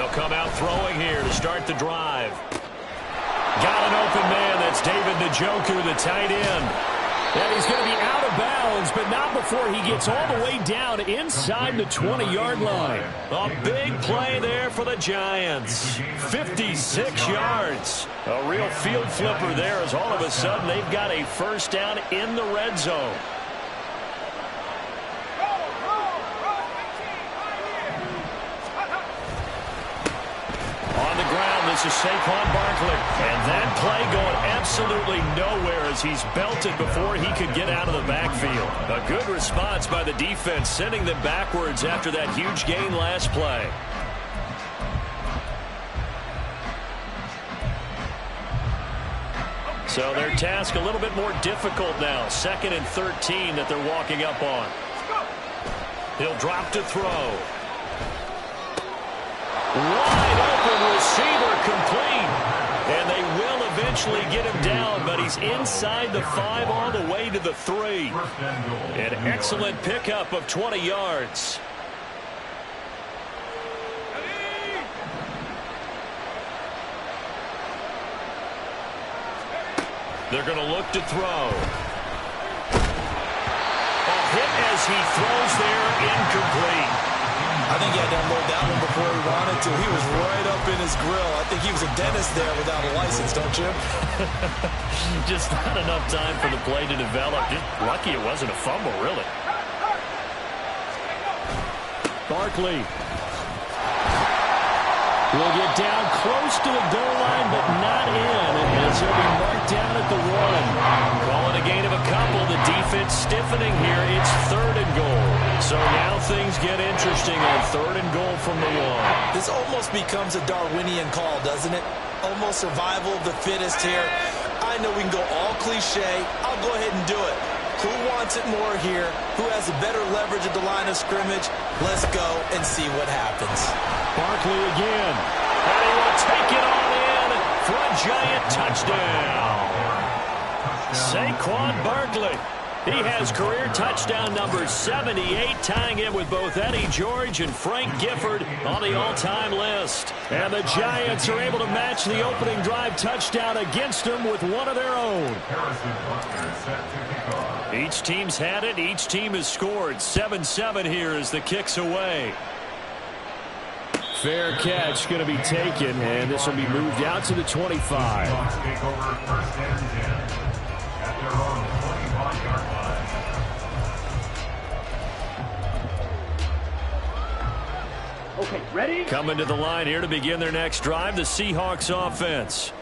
They'll come out throwing here to start the drive. Got an open man. That's David Njoku, the tight end. And he's going to be out of bounds, but not before he gets all the way down inside the 20-yard line. A big play there for the Giants. 56 yards. A real field flipper there as all of a sudden they've got a first down in the red zone. This is Saquon Barkley. And that play going absolutely nowhere as he's belted before he could get out of the backfield. A good response by the defense, sending them backwards after that huge gain last play. So their task a little bit more difficult now. 2nd and 13 that they're walking up on. He'll drop to throw. Wide open receiver complete. And they will eventually get him down, but he's inside the 5 all the way to the 3. An excellent pickup of 20 yards. They're going to look to throw. A hit as he throws there, incomplete. I think he had to unload that one before he wanted to. He was right up in his grill. I think he was a dentist there without a license, don't you? Just not enough time for the play to develop. Just lucky it wasn't a fumble, really. Barkley will get down close to the goal line, but not in, as he'll be marked down at the 1. Calling a gain of a couple. The defense stiffening here. It's 3rd and goal. So now things get interesting on 3rd and goal from the 1. This almost becomes a Darwinian call, doesn't it? Almost survival of the fittest here. I know we can go all cliche. I'll go ahead and do it. Who wants it more here? Who has a better leverage at the line of scrimmage? Let's go and see what happens. Barkley again. And he will take it all in for a Giant touchdown. Saquon Barkley. He has career touchdown number 78, tying it with both Eddie George and Frank Gifford on the all-time list. And the Giants are able to match the opening drive touchdown against them with one of their own. Each team's had it. Each team has scored. 7-7 here as the kick's away. Fair catch going to be taken, and this will be moved out to the 25. Okay, ready? Coming to the line here to begin their next drive, the Seahawks offense.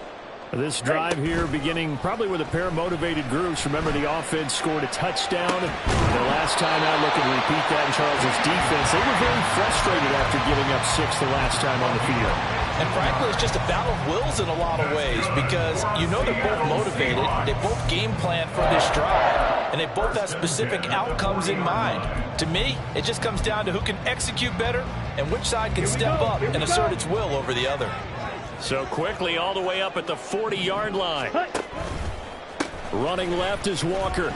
This drive here beginning probably with a pair of motivated groups. Remember, the offense scored a touchdown. The last time out, look and repeat that in Charles' defense. They were very frustrated after giving up 6 the last time on the field. And frankly, it's just a battle of wills in a lot of ways because you know they're both motivated. They both game plan for this drive, and they both have specific outcomes in mind. To me, it just comes down to who can execute better and which side can step up and assert its will over the other. So quickly all the way up at the 40-yard line. Running left is Walker.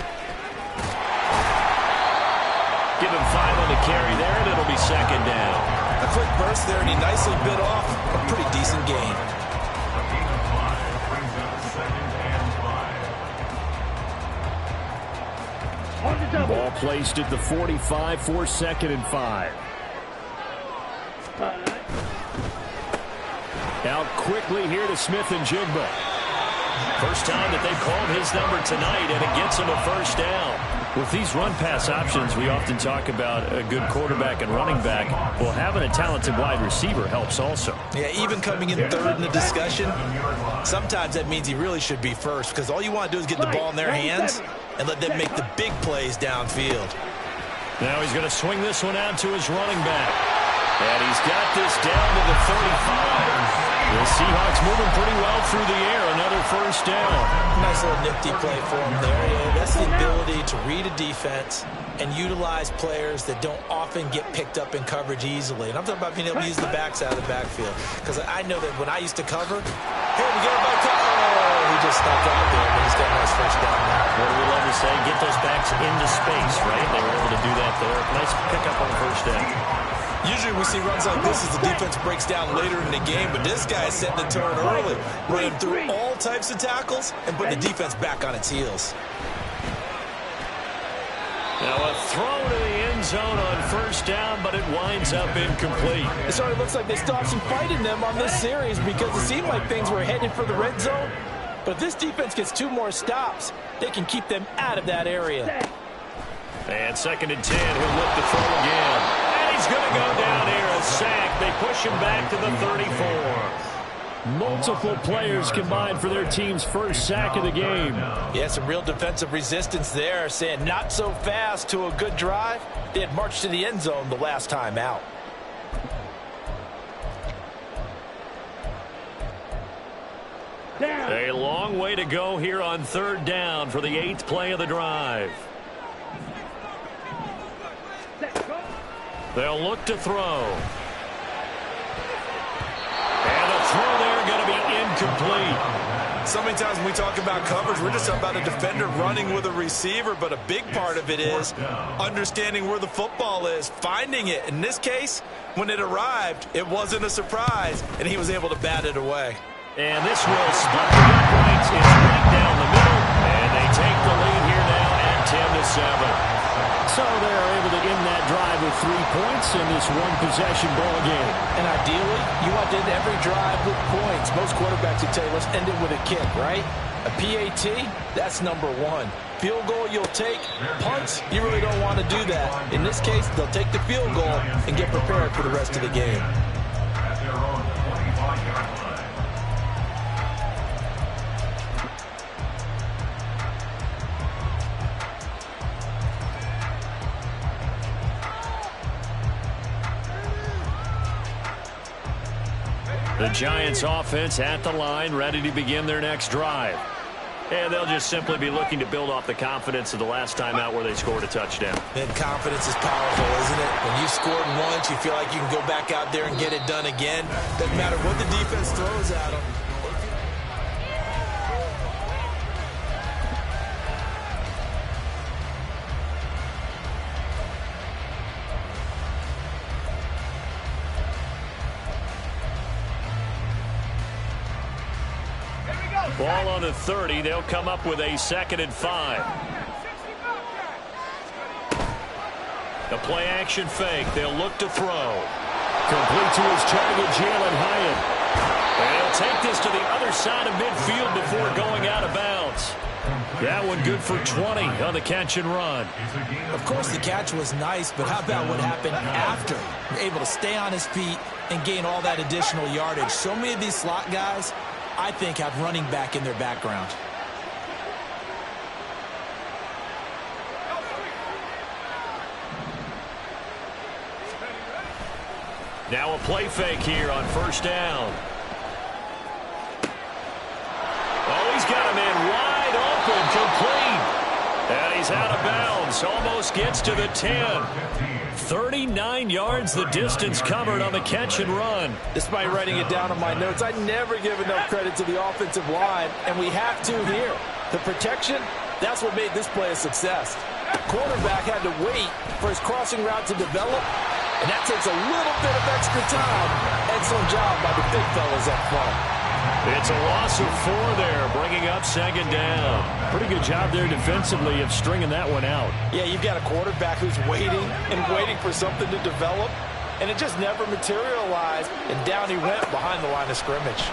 Give him 5 on the carry there, and it'll be 2nd down. A quick burst there, and he nicely bit off a pretty decent gain. Ball placed at the 45 for 2nd and 5. Out quickly here to Smith-Njigba. First time that they've called his number tonight, and it gets him a first down. With these run-pass options, we often talk about a good quarterback and running back. Well, having a talented wide receiver helps also. Yeah, even coming in 3rd in the discussion, sometimes that means he really should be first because all you want to do is get the ball in their hands and let them make the big plays downfield. Now he's going to swing this one out to his running back. And he's got this down to the 35. The Seahawks moving pretty well through the air. Another first down. Nice little nifty play for him there. Yeah, that's the ability to read a defense and utilize players that don't often get picked up in coverage easily. And I'm talking about being able to use the backs out of the backfield. Because I know that when I used to cover, hey, we get it back. Oh, he just stuck out there. And he's got a nice first down now. What do we love to say? Get those backs into space, right? They were able to do that there. Nice pickup on first down. Usually we see runs like this as the defense breaks down later in the game, but this guy is setting the tone early, running through all types of tackles and putting the defense back on its heels. Now a throw to the end zone on first down, but it winds up incomplete. It sort of looks like they still have some fight in them on this series because it seemed like things were headed for the red zone. But if this defense gets 2 more stops, they can keep them out of that area. And 2nd and 10, he'll look to throw again. And he's going to go down here, a sack. They push him back to the 34. Multiple players combined for their team's first sack of the game. Yeah, some real defensive resistance there, saying not so fast to a good drive. They had marched to the end zone the last time out. A long way to go here on 3rd down for the 8th play of the drive. They'll look to throw. And the throw there going to be incomplete. So many times when we talk about coverage, we're just about a defender running with a receiver, but a big part of it is understanding where the football is, finding it. In this case, when it arrived, it wasn't a surprise, and he was able to bat it away. And this will split the uprights. It's right down the middle, and they take the lead here now at 10-7. So they're able to end that drive with 3 points in this one-possession ball game. And ideally, you want to end every drive with points. Most quarterbacks would tell you, let's end it with a kick, right? A PAT, that's number 1. Field goal you'll take. Punts, you really don't want to do that. In this case, they'll take the field goal and get prepared for the rest of the game. The Giants offense at the line, ready to begin their next drive. And they'll just simply be looking to build off the confidence of the last time out where they scored a touchdown. And confidence is powerful, isn't it? When you scored once, you feel like you can go back out there and get it done again. Doesn't matter what the defense throws at them. Ball on the 30. They'll come up with a 2nd and 5. The play action fake. They'll look to throw. Complete to his target, Jalen Hyatt. And he'll take this to the other side of midfield before going out of bounds. That one good for 20 on the catch and run. Of course, the catch was nice, but how about what happened after? Able to stay on his feet and gain all that additional yardage. So many of these slot guys, I think, have running back in their background. Now a play fake here on first down. Oh, he's got a man wide open, complete. And he's out of bounds, almost gets to the 10. 39 yards the distance covered on the catch and run. Despite writing it down on my notes, I never give enough credit to the offensive line, and we have to here. The protection, that's what made this play a success. Quarterback had to wait for his crossing route to develop, and that takes a little bit of extra time. Excellent job by the big fellas up front. It's a loss of 4 there, bringing up 2nd down. Pretty good job there defensively of stringing that one out. Yeah, you've got a quarterback who's waiting and waiting for something to develop, and it just never materialized, and down he went behind the line of scrimmage.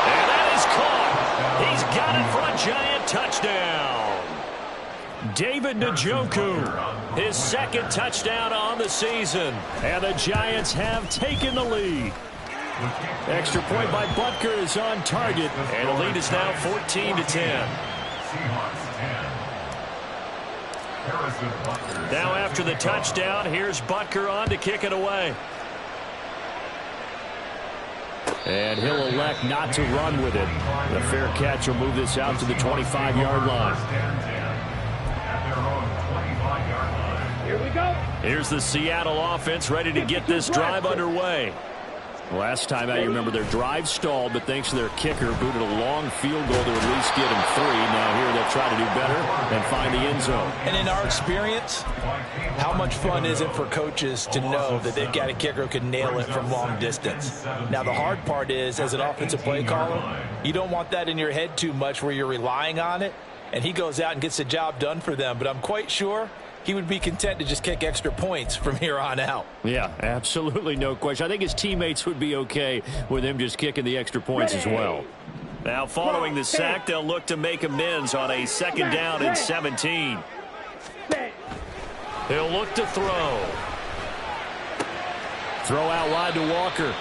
And that is caught. He's got it for a Giant touchdown. David Njoku, his 2nd touchdown on the season. And the Giants have taken the lead. Extra point by Butker is on target. And the lead is now 14-10. Now after the touchdown, here's Butker on to kick it away. And he'll elect not to run with it. The fair catch will move this out to the 25-yard line. Here we go. Here's the Seattle offense ready to get this drive underway. Last time out, you remember their drive stalled, but thanks to their kicker, booted a long field goal to at least get him 3. Now here they'll try to do better and find the end zone. And in our experience, how much fun is it for coaches to know that they've got a kicker who can nail it from long distance? Now, the hard part is, as an offensive play caller, you don't want that in your head too much where you're relying on it, and he goes out and gets the job done for them. But I'm quite sure he would be content to just kick extra points from here on out. Yeah, absolutely no question. I think his teammates would be okay with him just kicking the extra points as well. Now, following the sack, they'll look to make amends on a 2nd down and 17. He'll look to throw. Throw out wide to Walker.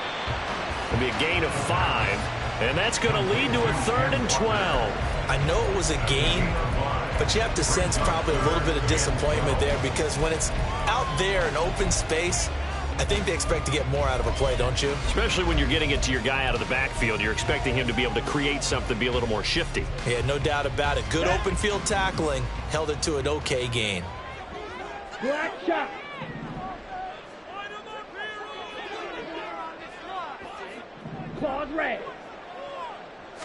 It'll be a gain of 5, and that's going to lead to a 3rd and 12. I know it was a gain, but you have to sense probably a little bit of disappointment there, because when it's out there in open space, I think they expect to get more out of a play, don't you? Especially when you're getting it to your guy out of the backfield. You're expecting him to be able to create something, be a little more shifty. Yeah, no doubt about it. Good open field tackling, held it to an okay gain. Black shot. Claws red.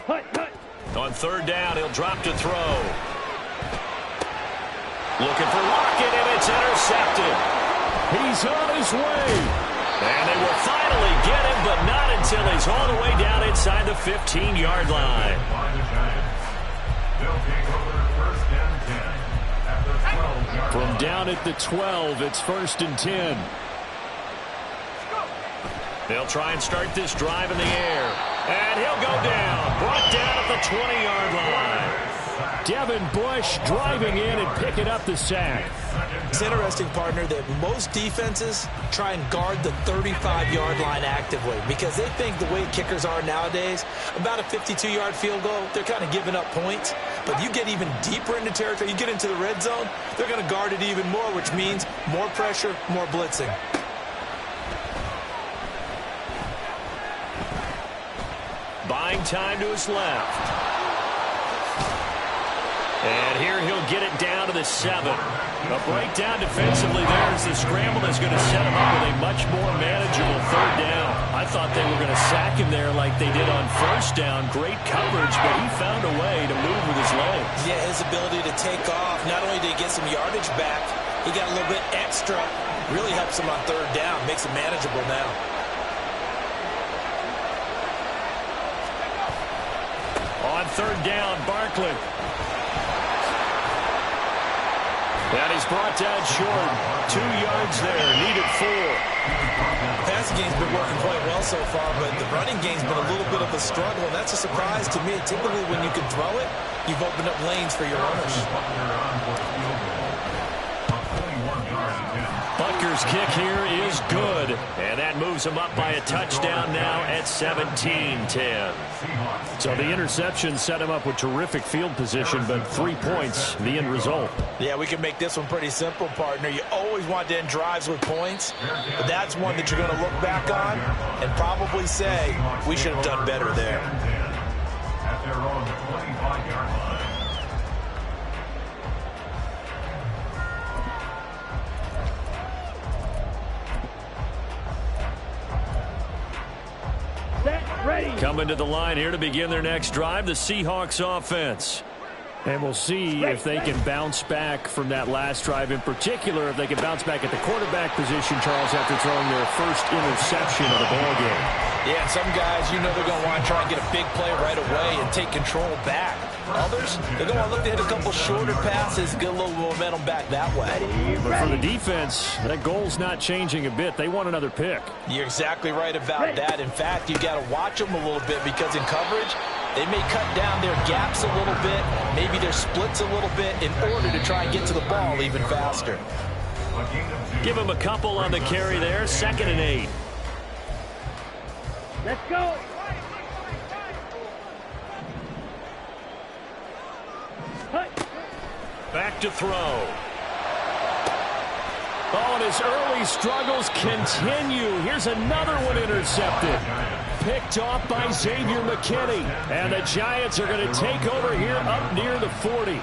Hut, hut. On 3rd down, he'll drop to throw. Looking for Lockett, and it's intercepted. He's on his way. And they will finally get him, but not until he's all the way down inside the 15-yard line. From down at the 12, it's 1st and 10. They'll try and start this drive in the air. And he'll go down. Brought down at the 20-yard line. Devin Bush driving in and picking up the sack. It's interesting, partner, that most defenses try and guard the 35-yard line actively because they think the way kickers are nowadays, about a 52-yard field goal, they're kind of giving up points. But you get even deeper into territory, you get into the red zone, they're going to guard it even more, which means more pressure, more blitzing. Buying time to his left. And here he'll get it down to the 7. A breakdown defensively there as the scramble is going to set him up with a much more manageable 3rd down. I thought they were going to sack him there like they did on 1st down. Great coverage, but he found a way to move with his legs. Yeah, his ability to take off. Not only did he get some yardage back, he got a little bit extra. Really helps him on 3rd down. Makes it manageable now. On 3rd down, Barkley. And he's brought down short. 2 yards there. Needed 4. The passing game's been working quite well so far, but the running game's been a little bit of a struggle, and that's a surprise to me. Typically, when you can throw it, you've opened up lanes for your runners. Butker's kick here is good, and that moves him up by a touchdown now at 17-10. So the interception set him up with terrific field position, but 3 points, the end result. Yeah, we can make this one pretty simple, partner. You always want to end drives with points, but that's one that you're going to look back on and probably say, we should have done better there. At their own 25-yard line. Coming to the line here to begin their next drive, the Seahawks offense. And we'll see if they can bounce back from that last drive. In particular, if they can bounce back at the quarterback position, Charles, after throwing their first interception of the ballgame. Yeah, and some guys, you know they're going to want to try and get a big play right away and take control back. Others, they're going to look to hit a couple shorter passes, get a little momentum back that way. But for the defense, that goal's not changing a bit. They want another pick. You're exactly right about that. In fact, you got to watch them a little bit because in coverage, they may cut down their gaps a little bit, maybe their splits a little bit in order to try and get to the ball even faster. Give him a couple on the carry there. 2nd and 8. Let's go. Back to throw. Oh, and his early struggles continue. Here's another one intercepted. Picked off by Xavier McKinney. And the Giants are going to take over here up near the 40.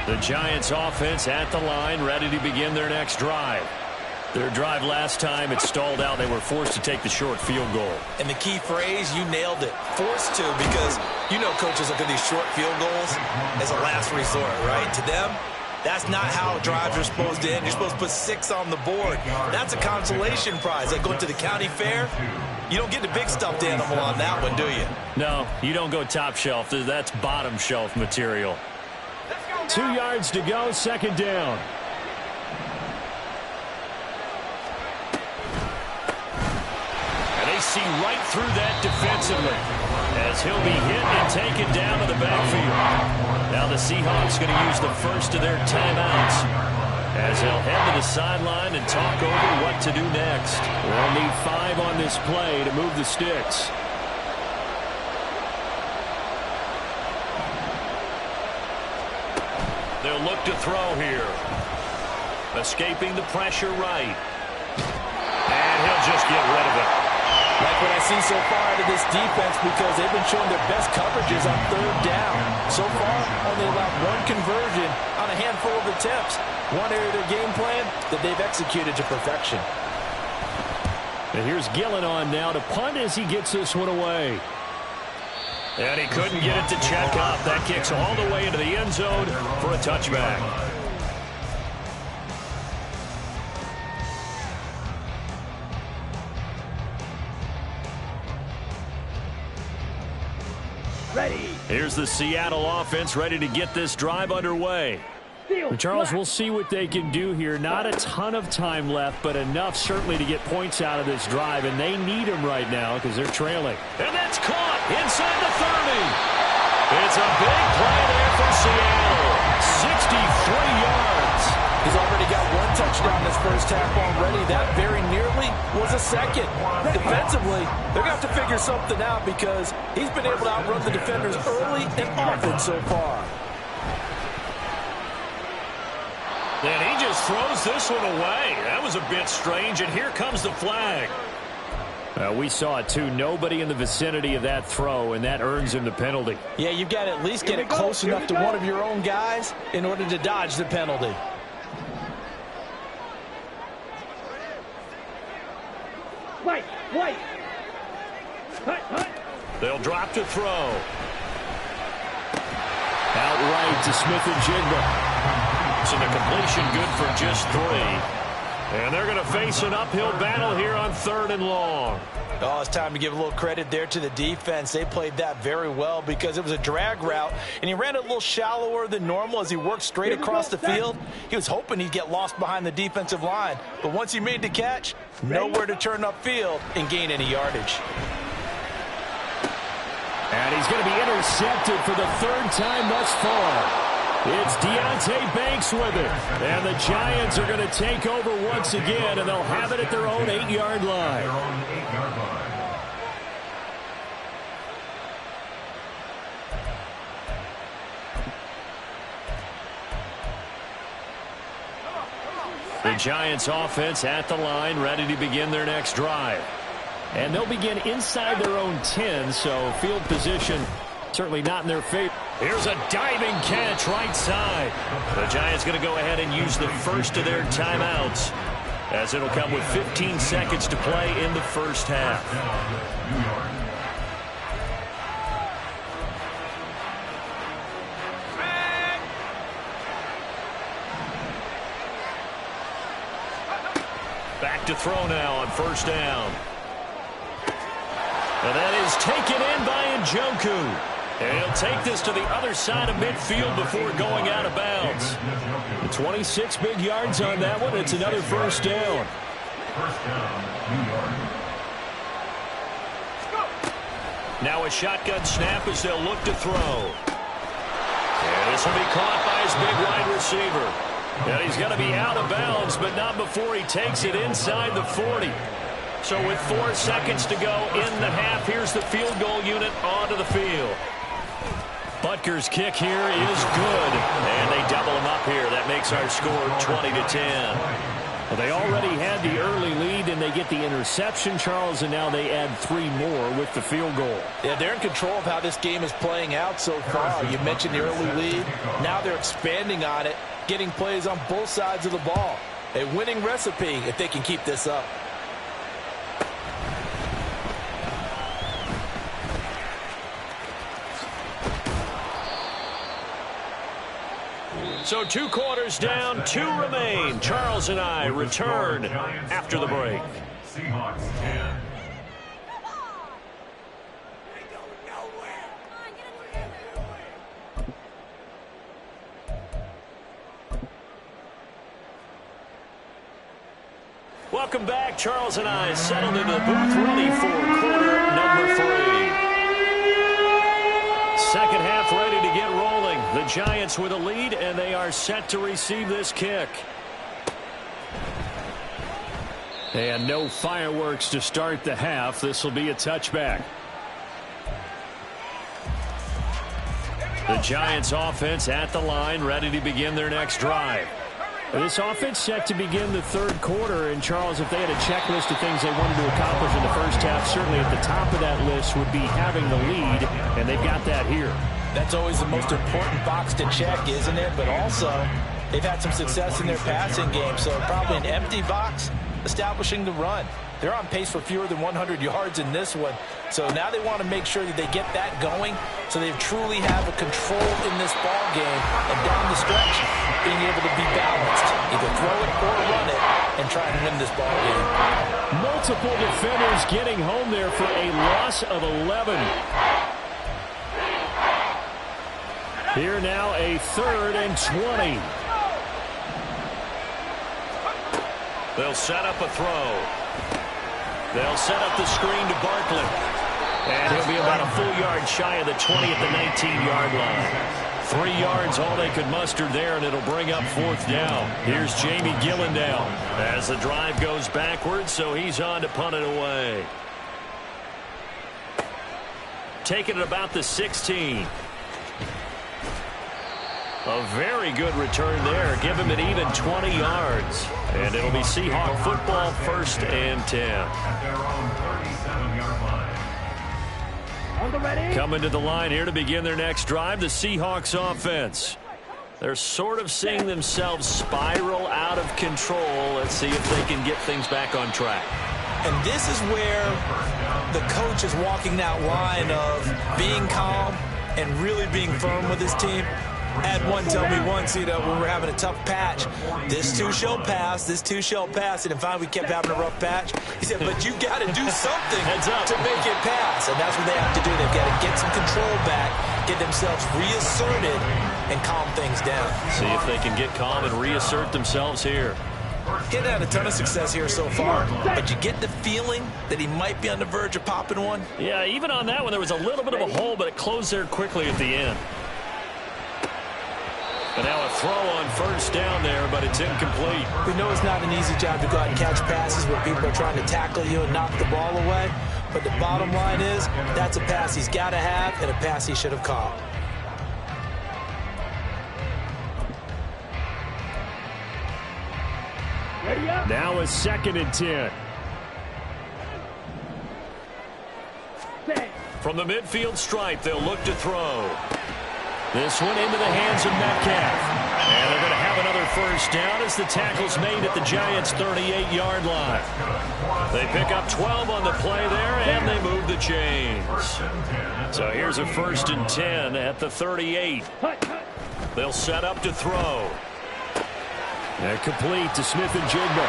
The Giants offense at the line, ready to begin their next drive. Their drive last time, it stalled out. They were forced to take the short field goal. And the key phrase, you nailed it. Forced to, because you know coaches look at these short field goals as a last resort, right? To them, that's not how drives are supposed to end. You're supposed to put 6 on the board. That's a consolation prize. Like going to the county fair, you don't get the big stuffed animal on that one, do you? No, you don't go top shelf. That's bottom shelf material. 2 yards to go, second down. And they see right through that defensively as he'll be hit and taken down to the backfield. Now the Seahawks going to use the first of their timeouts as they'll head to the sideline and talk over what to do next. We'll need 5 on this play to move the sticks. They'll look to throw here. Escaping the pressure right. And he'll just get rid of it. Like what I see so far out of this defense, because they've been showing their best coverages on third down. So far, only allowed 1 conversion on a handful of attempts. One area of their game plan that they've executed to perfection. And here's Gillen on now to punt as he gets this one away. And he couldn't get it to check up. That kicks all the way into the end zone for a touchback. Ready. Here's the Seattle offense ready to get this drive underway. And Charles, we'll see what they can do here. Not a ton of time left, but enough certainly to get points out of this drive, and they need them right now because they're trailing. And that's caught inside the 30. It's a big play there for Seattle. 63 yards. He's already got 1 touchdown this first half already. That very nearly was a second. Defensively, they're going to have to figure something out because he's been able to outrun the defenders early and often so far. And he just throws this one away. That was a bit strange, and here comes the flag. We saw it, too. Nobody in the vicinity of that throw, and that earns him the penalty. Yeah, you've got to at least get it close enough to one of your own guys in order to dodge the penalty. White. Hut. They'll drop to throw. Outright to Smith-Njigba. So the completion good for just 3. And they're going to face an uphill battle here on 3rd and long. Oh, it's time to give a little credit there to the defense. They played that very well because it was a drag route, and he ran it a little shallower than normal as he worked straight across the field. He was hoping he'd get lost behind the defensive line, but once he made the catch, nowhere to turn upfield and gain any yardage. And he's going to be intercepted for the 3rd time thus far. It's Deonte Banks with it. And the Giants are going to take over once again, and they'll have it at their own 8-yard line. The Giants offense at the line, ready to begin their next drive. And they'll begin inside their own 10, so field position certainly not in their favor. Here's a diving catch right side. The Giants going to go ahead and use the first of their timeouts, as it'll come with 15 seconds to play in the first half. Back to throw now on 1st down. And that is taken in by Njoku. And he'll take this to the other side of midfield before going out of bounds. 26 big yards on that one. It's another 1st down. Now a shotgun snap as they'll look to throw. And this will be caught by his big wide receiver. And he's going to be out of bounds, but not before he takes it inside the 40. So with 4 seconds to go in the half, here's the field goal unit onto the field. Butker's kick here is good, and they double him up here. That makes our score 20-10. Well, they already had the early lead, and they get the interception, Charles, and now they add 3 more with the field goal. Yeah, they're in control of how this game is playing out so far. You mentioned the early lead. Now they're expanding on it, getting plays on both sides of the ball. A winning recipe if they can keep this up. So 2 quarters down, 2 remain. Charles and I return after the break. Seahawks 10. Welcome back. Charles and I settled into the booth, ready for quarter number 3. Second half ready to get rolling. The Giants with a lead, and they are set to receive this kick. And no fireworks to start the half. This will be a touchback. The Giants offense at the line, ready to begin their next drive. This offense set to begin the third quarter, and Charles, if they had a checklist of things they wanted to accomplish in the first half, certainly at the top of that list would be having the lead, and they've got that here. That's always the most important box to check, isn't it? But also, they've had some success in their passing game, so probably an empty box establishing the run. They're on pace for fewer than 100 yards in this one, so now they want to make sure that they get that going so they truly have a control in this ball game, and down the stretch, being able to be balanced, either throw it or run it, and try and win this ball game. Multiple defenders getting home there for a loss of 11. Here now a 3rd and 20. They'll set up a throw. They'll set up the screen to Barkley. And he'll be about a full yard shy of the 20 at the 19-yard line. 3 yards, all they could muster there, and it'll bring up 4th down. Here's Jamie Gillendow as the drive goes backwards, so he's on to punt it away. Taking it about the 16. A very good return there. Give him an even 20 yards. And it'll be Seahawk football, 1st and 10. At their own 37-yard line. On the ready. Coming to the line here to begin their next drive, the Seahawks offense. They're sort of seeing themselves spiral out of control. Let's see if they can get things back on track. And this is where the coach is walking that line of being calm and really being firm with his team. Had one tell me once, when we're having a tough patch, this too shall pass, this too shall pass. And finally we kept having a rough patch. He said, but you got to do something to make it pass. And that's what they have to do. They've got to get some control back, get themselves reasserted, and calm things down. See if they can get calm and reassert themselves here. Getting had a ton of success here so far, but you get the feeling that he might be on the verge of popping one. Yeah, even on that one, there was a little bit of a hole, but it closed there quickly at the end. But now a throw on 1st down there, but it's incomplete. We know it's not an easy job to go out and catch passes where people are trying to tackle you and knock the ball away. But the bottom line is, that's a pass he's got to have and a pass he should have caught. Ready up. Now a 2nd and 10. Set. From the midfield stripe, they'll look to throw. This one into the hands of Metcalf. And they're going to have another 1st down as the tackle's made at the Giants' 38-yard line. They pick up 12 on the play there, and they move the chains. So here's a 1st and 10 at the 38. They'll set up to throw. And complete to Smith and Jigba.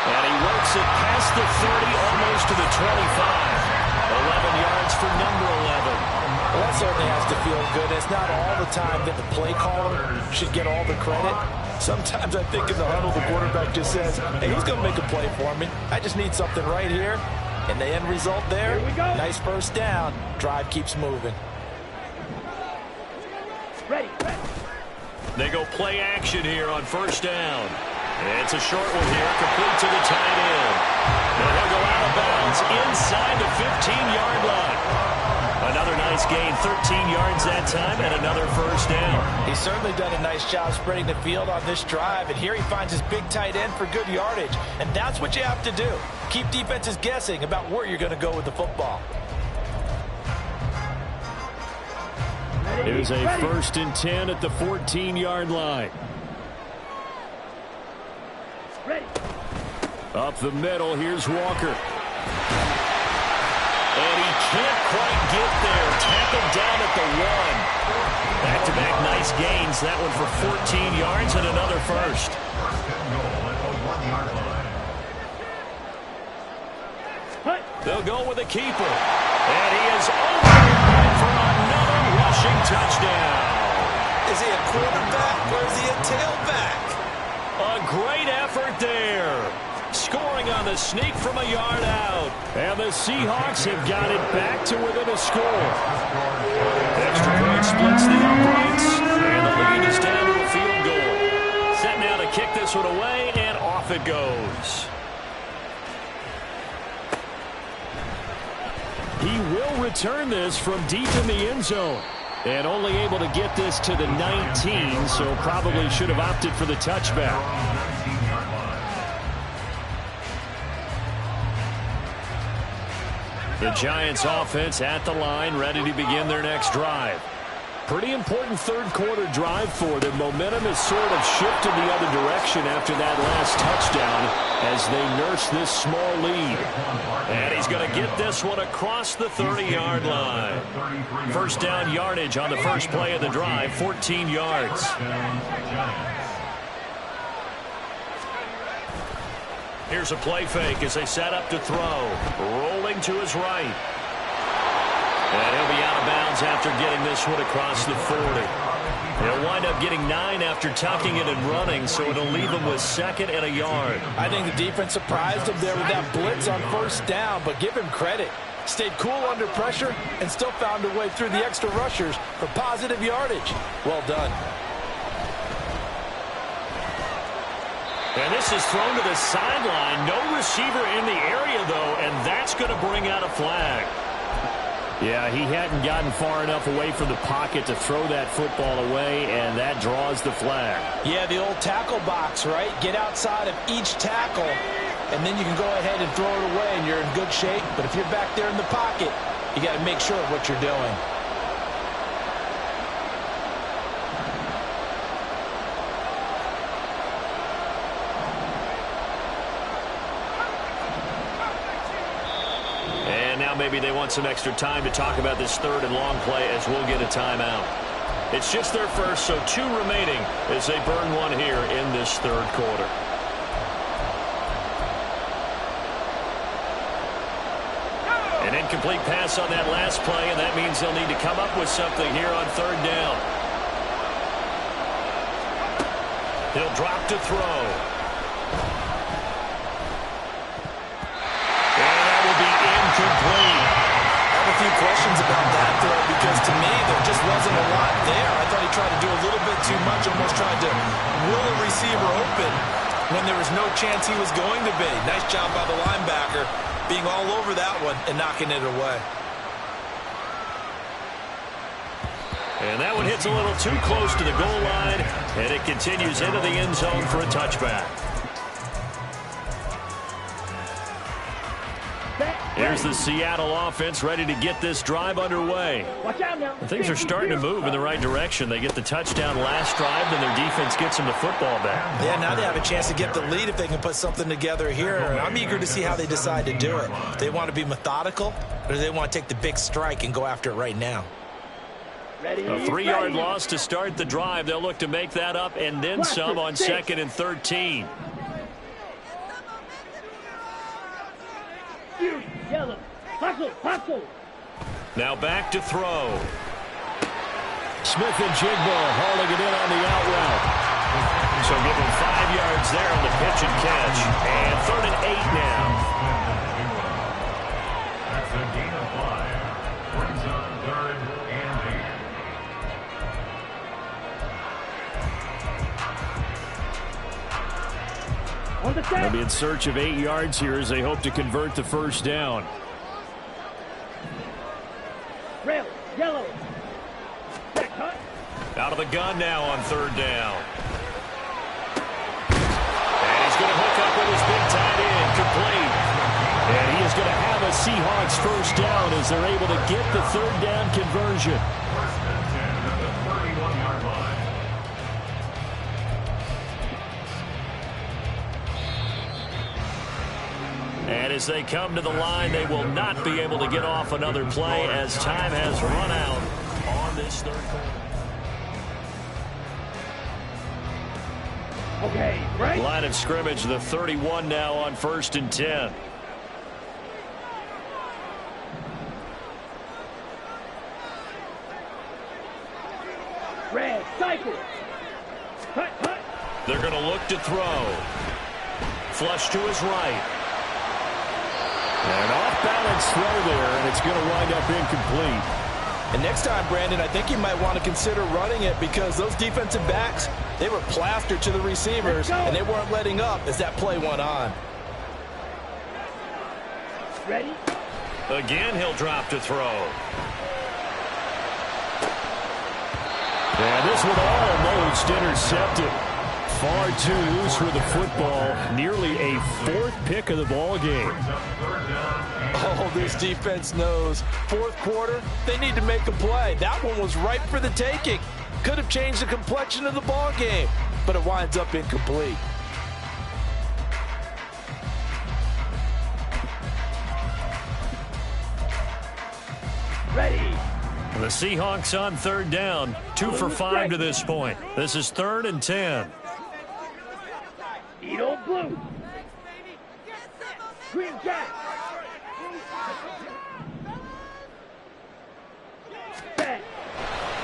And he works it past the 30, almost to the 25. 11 yards for number 11. Well, that certainly has to feel good. It's not all the time that the play caller should get all the credit. Sometimes I think in the huddle, the quarterback just says, hey, who's going to make a play for me? I just need something right here. And the end result there, nice 1st down. Drive keeps moving. Ready. They go play action here on 1st down. It's a short one here, complete to the tight end. And he'll go out of bounds inside the 15-yard line. Another nice gain, 13 yards that time, and another 1st down. He's certainly done a nice job spreading the field on this drive, and here he finds his big tight end for good yardage. And that's what you have to do. Keep defenses guessing about where you're going to go with the football. Here's a 1st and 10 at the 14-yard line. Up the middle, here's Walker. And he can't quite get there. Tackled down at the 1. Back-to-back nice gains. That one for 14 yards and another first. They'll go with a keeper. And he is over for another rushing touchdown. Is he a quarterback or is he a tailback? A great effort there. Scoring on the sneak from a yard out. And the Seahawks have got it back to within a score. Extra point splits the uprights. And the lead is down to a field goal. Set now to kick this one away, and off it goes. He will return this from deep in the end zone. And only able to get this to the 19, so probably should have opted for the touchback. The Giants offense at the line, ready to begin their next drive. Pretty important third quarter drive for them. Momentum has sort of shifted the other direction after that last touchdown as they nurse this small lead. And he's going to get this one across the 30-yard line. First down yardage on the first play of the drive, 14 yards. Here's a play fake as they set up to throw. Rolling to his right. And he'll be out of bounds after getting this one across the 40. He'll wind up getting 9 after tucking it and running, so it'll leave him with second and a yard. I think the defense surprised him there with that blitz on first down, but give him credit. Stayed cool under pressure and still found a way through the extra rushers for positive yardage. Well done. And this is thrown to the sideline. No receiver in the area, though, and that's going to bring out a flag. Yeah, he hadn't gotten far enough away from the pocket to throw that football away, and that draws the flag. Yeah, the old tackle box, right? Get outside of each tackle, and then you can go ahead and throw it away, and you're in good shape. But if you're back there in the pocket, you got to make sure of what you're doing. Maybe they want some extra time to talk about this third and long play as we'll get a timeout. It's just their first, so 2 remaining as they burn one here in this third quarter. An incomplete pass on that last play, and that means they'll need to come up with something here on third down. He'll drop to throw. Complete. I have a few questions about that throw because to me there just wasn't a lot there. I thought he tried to do a little bit too much, almost tried to will a receiver open when there was no chance he was going to be. Nice job by the linebacker being all over that one and knocking it away. And that one hits a little too close to the goal line, and it continues into the end zone for a touchback. Here's the Seattle offense ready to get this drive underway. Watch out now. Things are starting to move in the right direction. They get the touchdown last drive, then their defense gets them the football back. Yeah, now they have a chance to get the lead if they can put something together here. I'm eager to see how they decide to do it. They want to be methodical, or do they want to take the big strike and go after it right now? Ready, A 3-yard loss to start the drive. They'll look to make that up and then some on 2nd and 13. Yellow. Hustle, hustle. Now back to throw. Smith and Jigba hauling it in on the out route. So give him 5 yards there on the pitch and catch. And 3rd and 8 now. That's a gain of 5. Brings up 3rd and 8. On the set. They'll be in search of 8 yards here as they hope to convert the first down. Rail, yellow. Back cut. Out of the gun now on 3rd down. And he's going to hook up with his big tight end, complete. And he is going to have a Seahawks first down as they're able to get the 3rd down conversion. First and 10 at the 31-yard line. As they come to the line, they will not be able to get off another play as time has run out on this third quarter. Okay, right. Line of scrimmage, the 31 now on 1st and 10. Red, cycle. Cut, cut. They're going to look to throw. Flush to his right. An off-balance throw there, and it's going to wind up incomplete. And next time, Brandon, I think you might want to consider running it because those defensive backs, they were plastered to the receivers, and they weren't letting up as that play went on. Ready? Again, he'll drop to throw. And this one almost intercepted. Far too loose with the football. Nearly a 4th pick of the ball game. Oh, this defense knows. 4th quarter, they need to make a play. That one was ripe for the taking. Could have changed the complexion of the ball game, but it winds up incomplete. Ready. The Seahawks on 3rd down. 2 for 5 to this point. This is 3rd and 10. Edo blue. Green jack. Back.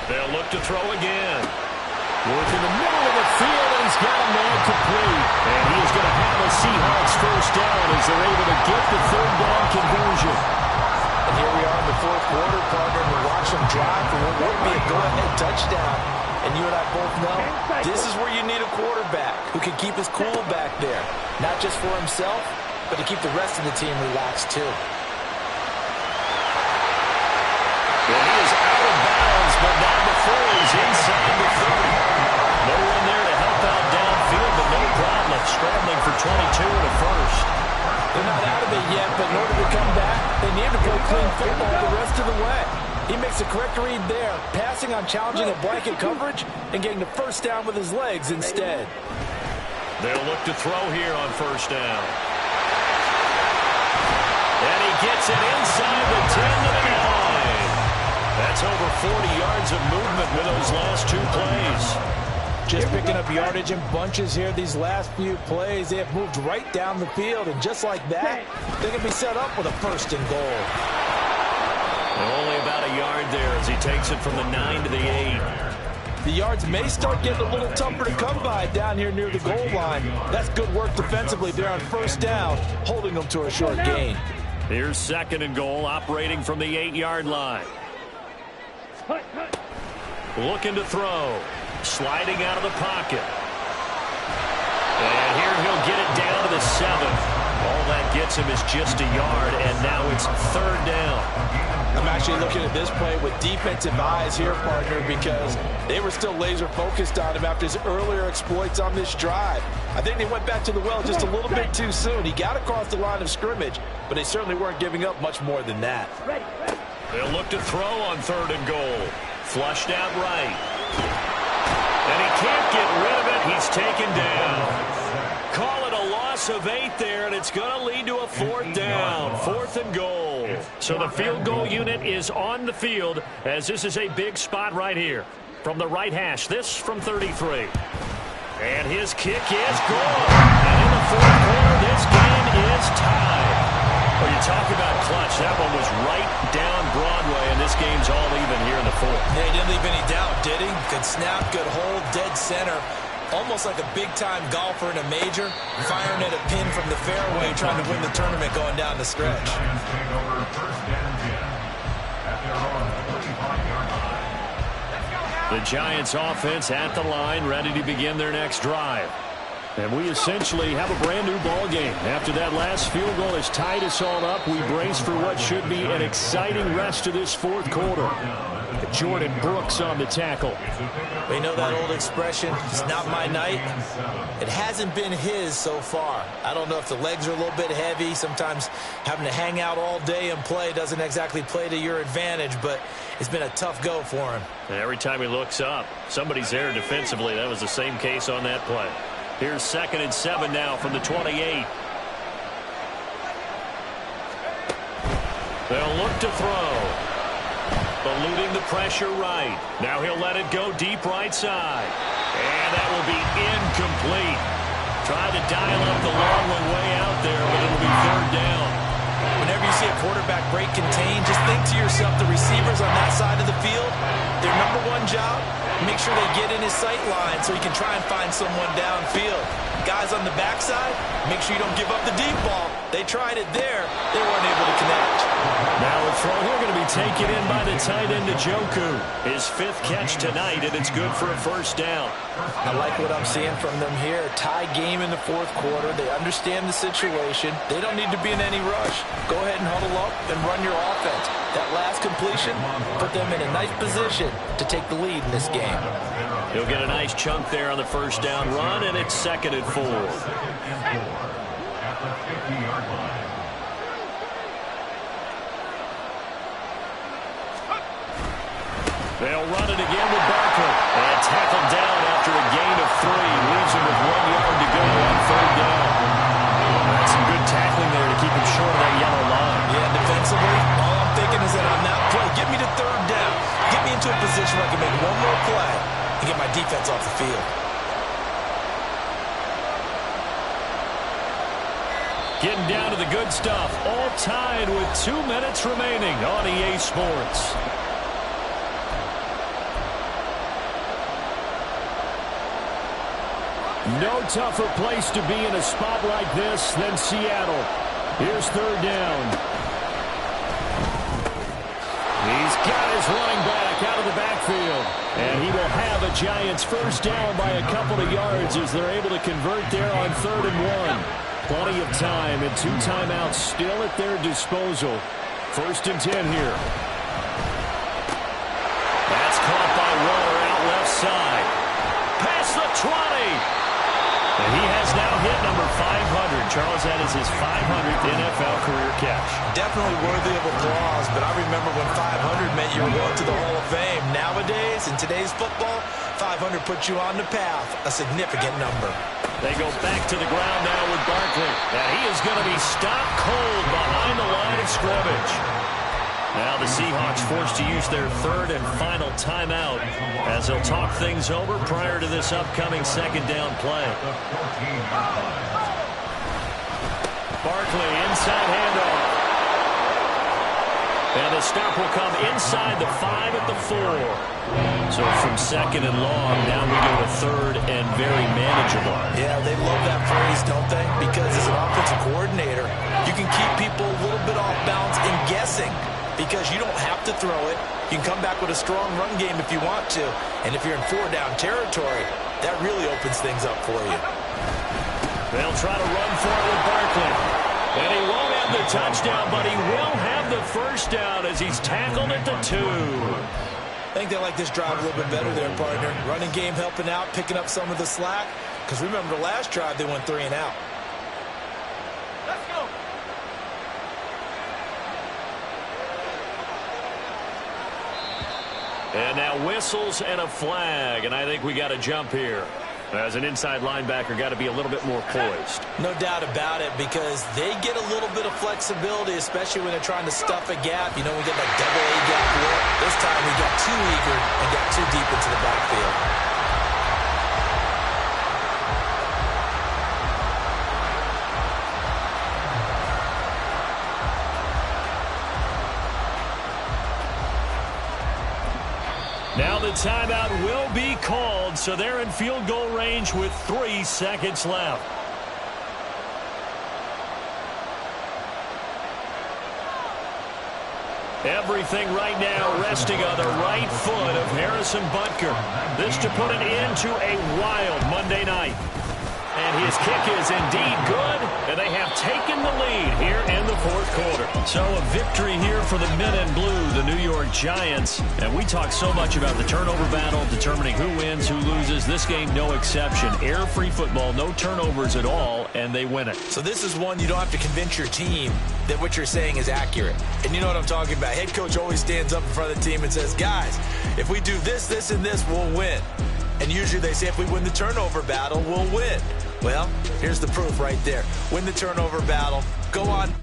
They'll look to throw again. Work in the middle of the field, and he's got a man complete. And he is going to have a Seahawks 1st down as they're able to get the 3rd down conversion. And here we are in the 4th quarter, partner, and we watch them drive for what would be a go-ahead touchdown. And you and I both know this is where you need a quarterback who can keep his cool back there. Not just for himself, but to keep the rest of the team relaxed too. Well, he is out of bounds, but not before he's inside the 30. No one there to help out downfield, but no problem. Scrambling for 22 and a first. They're not out of it yet, but in order to come back, they need to play clean football the rest of the way. He makes a correct read there, passing on challenging a blanket coverage and getting the 1st down with his legs instead. They'll look to throw here on 1st down. And he gets it inside the 10 to the 9. That's over 40 yards of movement with those last 2 plays. Just picking up yardage in bunches here these last few plays. They have moved right down the field, and just like that, they can be set up with a 1st and goal. And only about a yard there as he takes it from the 9 to the 8. The yards may start getting a little tougher to come by down here near the goal line. That's good work defensively there on 1st down, holding them to a short gain. Here's 2nd and goal, operating from the 8-yard line. Cut, cut. Looking to throw. Sliding out of the pocket. And here he'll get it down to the 7. All that gets him is just a yard, and now it's 3rd down. I'm actually looking at this play with defensive eyes here, partner, because they were still laser focused on him after his earlier exploits on this drive. I think they went back to the well just a little bit too soon. He got across the line of scrimmage, but they certainly weren't giving up much more than that. Ready, ready. They'll look to throw on 3rd and goal. Flushed out right. And he can't get rid of it. He's taken down. Call it a loss of 8 there, and it's going to lead to a 4th down. 4th and goal. So the field goal unit is on the field as this is a big spot right here. From the right hash, this from 33. And his kick is good. And in the 4th quarter, this game is tied. Well, you talk about clutch. That one was right down Broadway, and this game's all even here in the 4th. Yeah, he didn't leave any doubt, did he? Good snap, good hold, dead center. Almost like a big-time golfer in a major, firing at a pin from the fairway, trying to win the tournament going down the stretch. The Giants offense at the line, ready to begin their next drive. And we essentially have a brand new ball game. After that last field goal has tied us all up, we brace for what should be an exciting rest of this 4th quarter. Jordan Brooks on the tackle. We know that old expression, it's not my night. It hasn't been his so far. I don't know if the legs are a little bit heavy. Sometimes having to hang out all day and play doesn't exactly play to your advantage, but it's been a tough go for him. And every time he looks up, somebody's there defensively. That was the same case on that play. Here's 2nd and 7 now from the 28. They'll look to throw. Eluding the pressure right. Now he'll let it go deep right side. And that will be incomplete. Tried to dial up the long one way out there, but it'll be third down. Whenever you see a quarterback break contain, just think to yourself, the receivers on that side of the field, their number one job, make sure they get in his sight line so he can try and find someone downfield. Guys on the backside, make sure you don't give up the deep ball. They tried it there. They weren't able to connect. Now a throw here going to be taken in by the tight end, Njoku. His 5th catch tonight, and it's good for a first down. I like what I'm seeing from them here. Tie game in the 4th quarter. They understand the situation. They don't need to be in any rush. Go ahead and huddle up and run your offense. That last completion put them in a nice position to take the lead in this game. He'll get a nice chunk there on the first down run, and it's 2nd and 4. At the 50-yard line. They'll run it again with Barkley. And tackled down after a gain of 3. Leaves him with 1 yard to go on 3rd down. That's some good tackling there to keep him short of that yellow line. Yeah, defensively, all I'm thinking is that on that play, get me to 3rd down. Get me into a position where I can make one more play and get my defense off the field. Getting down to the good stuff. All tied with 2 minutes remaining on EA Sports. No tougher place to be in a spot like this than Seattle. Here's 3rd down. He's got his running back out of the backfield. And he will have a Giants first down by a couple of yards as they're able to convert there on 3rd and 1. Plenty of time and 2 timeouts still at their disposal. 1st and 10 here. That's caught by Waller out left side. Past the 20. And he has now hit number 500. Charles, that is his 500th NFL career catch. Definitely worthy of applause, but I remember when 500 meant you were going to the Hall of Fame. Nowadays, in today's football, 500 puts you on the path, a significant number. They go back to the ground now with Barkley. And he is going to be stopped cold behind the line of scrimmage. Now the Seahawks forced to use their 3rd and final timeout as they'll talk things over prior to this upcoming 2nd down play. Barkley, inside handoff. And the stop will come inside the 5 at the 4. So from 2nd and long, now we go to 3rd and very manageable. Yeah, they love that phrase, don't they? Because as an offensive coordinator, you can keep people a little bit off balance in guessing. Because you don't have to throw it. You can come back with a strong run game if you want to. And if you're in 4-down territory, that really opens things up for you. They'll try to run for it with Barkley. And he won't have the touchdown, but he will have the first down as he's tackled at the 2. I think they like this drive a little bit better there, partner. Running game helping out, picking up some of the slack. Because remember, the last drive they went 3 and out. Let's go. And now whistles and a flag, and I think we got to jump here. As an inside linebacker, got to be a little bit more poised. No doubt about it, because they get a little bit of flexibility, especially when they're trying to stuff a gap. You know, we get that double-A gap look. This time we got too eager and got too deep into the backfield. Now the timeout will be called, so they're in field goal range with 3 seconds left. Everything right now resting on the right foot of Harrison Butker. This to put an end to a wild Monday night. And his kick is indeed good, and they have taken the lead here in the 4th quarter. So a victory here for the men in blue, the New York Giants. And we talk so much about the turnover battle, determining who wins, who loses. This game, no exception. Air-free football, no turnovers at all, and they win it. So this is one you don't have to convince your team that what you're saying is accurate. And you know what I'm talking about. Head coach always stands up in front of the team and says, guys, if we do this, this, and this, we'll win. And usually they say if we win the turnover battle, we'll win. Well, here's the proof right there. Win the turnover battle. Go on.